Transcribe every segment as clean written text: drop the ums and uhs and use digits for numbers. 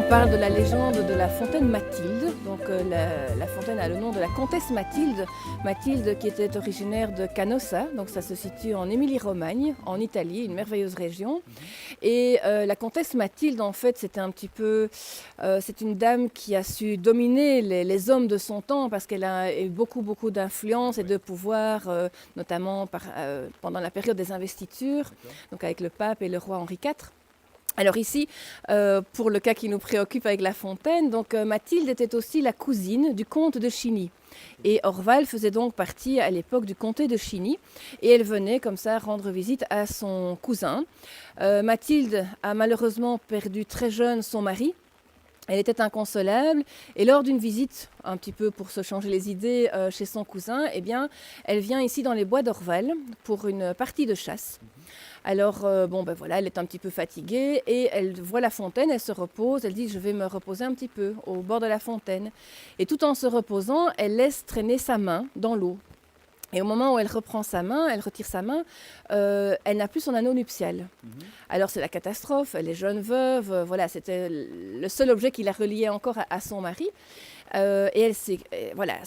parle de la légende de la fontaine Mathilde. Donc la fontaine a le nom de la comtesse Mathilde. Mathilde qui était originaire de Canossa, donc ça se situe en Émilie-Romagne, en Italie, une merveilleuse région. Et la comtesse Mathilde, en fait, c'était un petit peu, c'est une dame qui a su dominer les hommes de son temps parce qu'elle a eu beaucoup d'influence et de pouvoir, notamment pendant la période des investitures, donc avec le pape et le roi Henri IV. Alors ici, pour le cas qui nous préoccupe avec la fontaine, donc Mathilde était aussi la cousine du comte de Chiny. Et Orval faisait donc partie à l'époque du comté de Chiny et elle venait comme ça rendre visite à son cousin. Mathilde a malheureusement perdu très jeune son mari. Elle était inconsolable et lors d'une visite, un petit peu pour se changer les idées chez son cousin, eh bien, elle vient ici dans les bois d'Orval pour une partie de chasse. Alors, elle est un petit peu fatiguée et elle voit la fontaine, elle se repose, elle dit « je vais me reposer un petit peu au bord de la fontaine ». Et tout en se reposant, elle laisse traîner sa main dans l'eau. Et au moment où elle reprend sa main, elle retire sa main, elle n'a plus son anneau nuptial. Alors c'est la catastrophe, elle est jeune veuve, c'était le seul objet qui la reliait encore à son mari. Et c'est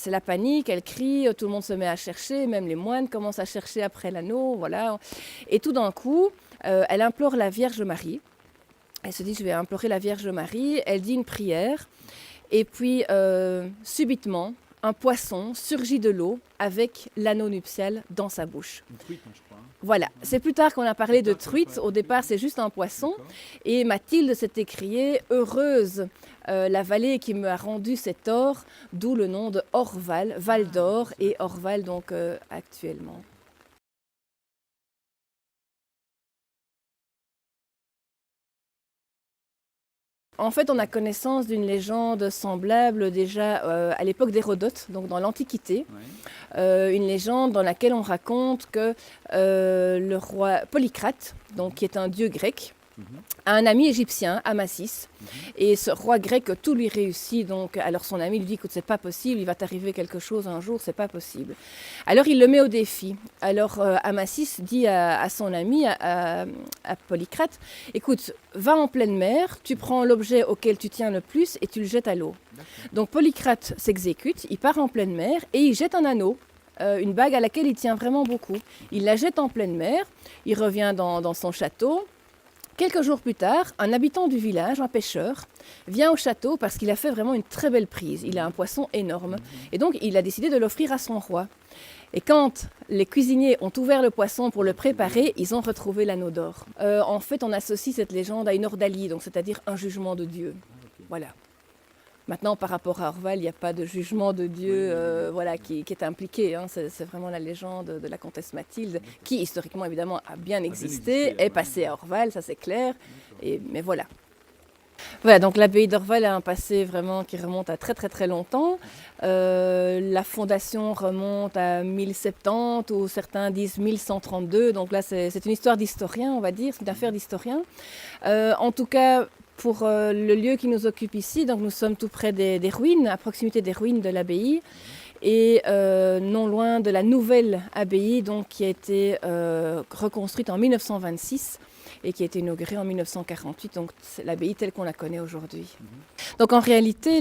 la panique, elle crie, tout le monde se met à chercher, même les moines commencent à chercher après l'anneau, voilà. Et tout d'un coup, elle implore la Vierge Marie. Elle se dit, je vais implorer la Vierge Marie. Elle dit une prière. Et puis, subitement, un poisson surgit de l'eau avec l'anneau nuptial dans sa bouche. Une truite, je crois. Voilà, c'est plus tard qu'on a parlé de truite. Au départ, c'est juste un poisson. Et Mathilde s'est écriée « Heureuse la vallée qui me a rendu cet or », d'où le nom de Orval, Val d'Or, et Orval donc actuellement. En fait, on a connaissance d'une légende semblable déjà à l'époque d'Hérodote, donc dans l'Antiquité. Une légende dans laquelle on raconte que le roi Polycrate, donc, qui est un dieu grec, a un ami égyptien, Amasis, et ce roi grec, tout lui réussit. Donc, alors son ami lui dit, écoute, c'est pas possible, il va t'arriver quelque chose un jour, c'est pas possible. Alors il le met au défi. Alors Amasis dit à son ami, à Polycrate, écoute, va en pleine mer, tu prends l'objet auquel tu tiens le plus et tu le jettes à l'eau. Donc Polycrate s'exécute, il part en pleine mer et il jette un anneau. Une bague à laquelle il tient vraiment beaucoup. Il la jette en pleine mer, il revient dans son château. Quelques jours plus tard, un habitant du village, un pêcheur, vient au château parce qu'il a fait vraiment une très belle prise. Il a un poisson énorme. Et donc, il a décidé de l'offrir à son roi. Et quand les cuisiniers ont ouvert le poisson pour le préparer, ils ont retrouvé l'anneau d'or. En fait, on associe cette légende à une ordalie, donc c'est-à-dire un jugement de Dieu. Voilà. Maintenant, par rapport à Orval, il n'y a pas de jugement de Dieu qui est impliqué. Hein. C'est vraiment la légende de la comtesse Mathilde, qui historiquement, évidemment, a bien existé, est passée à Orval, ça c'est clair. Mais voilà. Voilà, donc l'abbaye d'Orval a un passé vraiment qui remonte à très longtemps. La fondation remonte à 1070 ou certains disent 1132. Donc là, c'est une histoire d'historien, on va dire, c'est une affaire d'historien. En tout cas, pour le lieu qui nous occupe ici, donc nous sommes tout près des ruines, à proximité des ruines de l'abbaye et non loin de la nouvelle abbaye donc, qui a été reconstruite en 1926 et qui a été inaugurée en 1948, donc c'est l'abbaye telle qu'on la connaît aujourd'hui. Donc en réalité,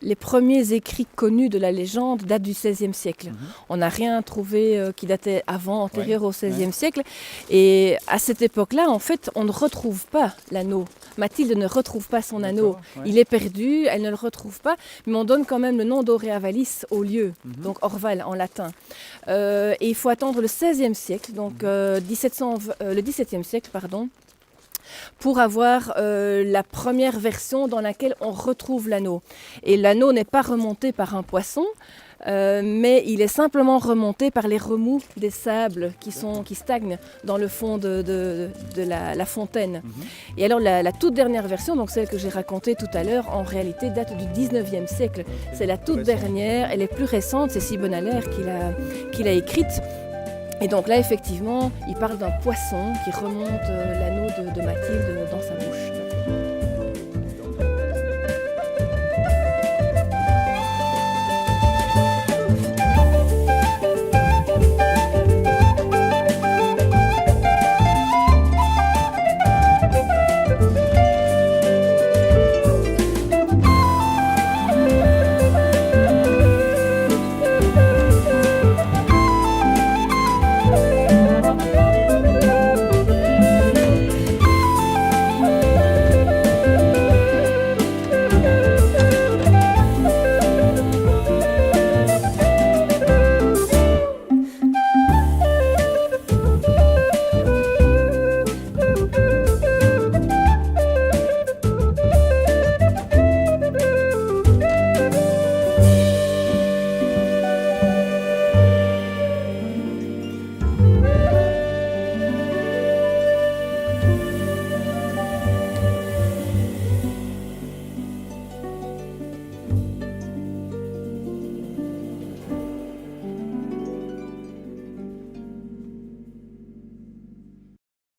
les premiers écrits connus de la légende datent du XVIe siècle. On n'a rien trouvé qui datait avant, antérieur au XVIe siècle. Et à cette époque-là, en fait, on ne retrouve pas l'anneau. Mathilde ne retrouve pas son anneau. Il est perdu, elle ne le retrouve pas, mais on donne quand même le nom d'Aureavalis au lieu, donc Orval en latin. Et il faut attendre le XVIe siècle, donc le XVIIe siècle, pardon, pour avoir la première version dans laquelle on retrouve l'anneau. Et l'anneau n'est pas remonté par un poisson, mais il est simplement remonté par les remous des sables qui stagnent dans le fond de la fontaine. Et alors la toute dernière version, donc celle que j'ai racontée tout à l'heure, en réalité date du 19e siècle. C'est la toute dernière, elle est plus récente, c'est Sibonalaire qui l'a écrite. Et donc là, effectivement, il parle d'un poisson qui remonte l'anneau de Mathilde dans sa bouche.